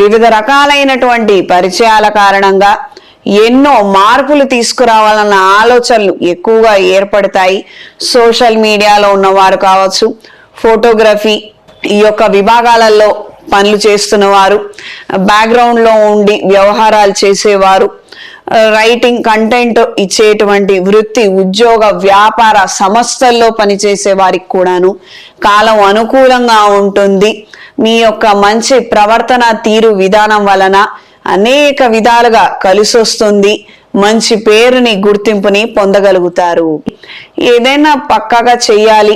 వివిధ రకాలైనటువంటి పరిచయాల కారణంగా ఎన్నో మార్పులు తీసుకురావాలన్న ఆలోచనలు ఎక్కువగా ఏర్పడతాయి. సోషల్ మీడియాలో ఉన్నవారు కావచ్చు, ఫోటోగ్రఫీ ఈ యొక్క విభాగాలలో పనులు చేస్తున్నవారు, బ్యాక్గ్రౌండ్లో ఉండి వ్యవహారాలు చేసేవారు, రైటింగ్ కంటెంట్ ఇచ్చేటువంటి వృత్తి, ఉద్యోగ, వ్యాపార సంస్థల్లో పనిచేసే వారికి కూడాను కాలం అనుకూలంగా ఉంటుంది. మీ యొక్క మంచి ప్రవర్తన తీరు విధానం వలన అనేక విధాలుగా కలిసి వస్తుంది. మంచి పేరుని, గుర్తింపుని పొందగలుగుతారు. ఏదైనా పక్కాగా చెయ్యాలి,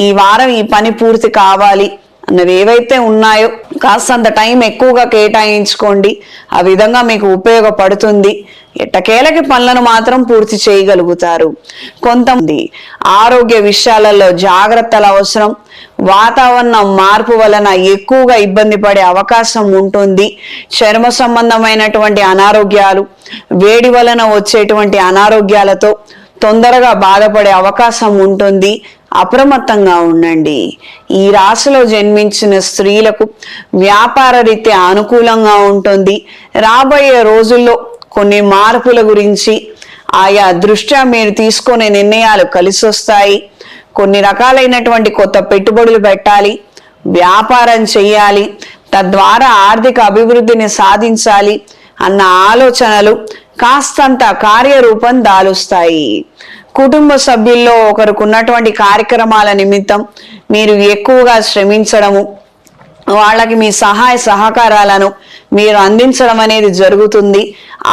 ఈ వారం ఈ పని పూర్తి కావాలి అన్నవి ఏవైతే ఉన్నాయో కాస్తంత టైం ఎక్కువగా కేటాయించుకోండి. ఆ విధంగా మీకు ఉపయోగపడుతుంది. ఎట్టకేలకి పనులను మాత్రం పూర్తి చేయగలుగుతారు. కొంతమంది ఆరోగ్య విషయాలలో జాగ్రత్తలు అవసరం. వాతావరణ మార్పు వలన ఎక్కువగా ఇబ్బంది పడే అవకాశం ఉంటుంది. చర్మ సంబంధమైనటువంటి అనారోగ్యాలు, వేడి వలన వచ్చేటువంటి అనారోగ్యాలతో తొందరగా బాధపడే అవకాశం ఉంటుంది. అప్రమత్తంగా ఉండండి. ఈ రాశిలో జన్మించిన స్త్రీలకు వ్యాపార రీత్యా అనుకూలంగా ఉంటుంది. రాబోయే రోజుల్లో కొన్ని మార్పుల గురించి ఆయా దృష్ట్యా మీరు తీసుకునే నిర్ణయాలు కలిసి వస్తాయి. కొన్ని రకాలైనటువంటి కొత్త పెట్టుబడులు పెట్టాలి, వ్యాపారం చేయాలి, తద్వారా ఆర్థిక అభివృద్ధిని సాధించాలి అన్న ఆలోచనలు కాస్తంత కార్యరూపం దాలుస్తాయి. కుటుంబ సభ్యుల్లో ఒకరికి ఉన్నటువంటి కార్యక్రమాల నిమిత్తం మీరు ఎక్కువగా శ్రమించడము, వాళ్ళకి మీ సహాయ సహకారాలను మీరు అందించడం అనేది జరుగుతుంది.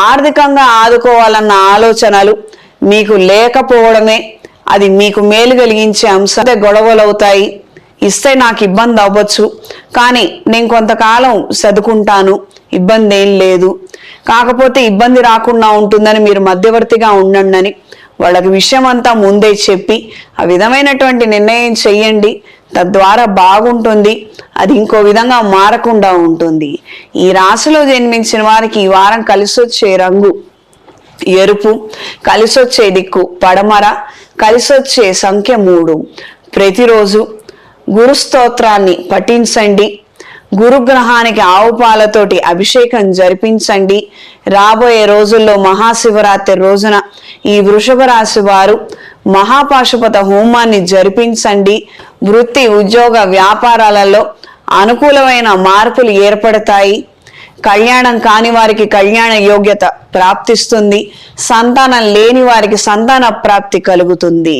ఆర్థికంగా ఆదుకోవాలన్న ఆలోచనలు మీకు లేకపోవడమే అది మీకు మేలు కలిగించే అంశం. గొడవలు అవుతాయి, ఇస్తే నాకు ఇబ్బంది అవ్వచ్చు, కానీ నేను కొంతకాలం చదువుకుంటాను, ఇబ్బంది ఏం లేదు, కాకపోతే ఇబ్బంది రాకుండా ఉంటుందని మీరు మధ్యవర్తిగా ఉండండి అని వాళ్ళకి విషయం అంతా ముందే చెప్పి ఆ విధమైనటువంటి నిర్ణయం చెయ్యండి. తద్వారా బాగుంటుంది. అది ఇంకో విధంగా మారకుండా ఉంటుంది. ఈ రాశిలో జన్మించిన వారికి ఈ వారం కలిసి వచ్చే రంగు ఎరుపు, కలిసొచ్చే దిక్కు పడమర, కలిసొచ్చే సంఖ్య 3. ప్రతిరోజు గురు స్తోత్రాన్ని పఠించండి. గురుగ్రహానికి ఆవు పాలతోటి అభిషేకం జరిపించండి. రాబోయే రోజుల్లో మహాశివరాత్రి రోజున ఈ వృషభ రాశి వారు మహాపాశుపత హోమాన్ని జరిపించండి. వృత్తి, ఉద్యోగ, వ్యాపారాలలో అనుకూలమైన మార్పులు ఏర్పడతాయి. కళ్యాణం కాని వారికి కళ్యాణ యోగ్యత ప్రాప్తిస్తుంది. సంతానం లేని వారికి సంతాన ప్రాప్తి కలుగుతుంది.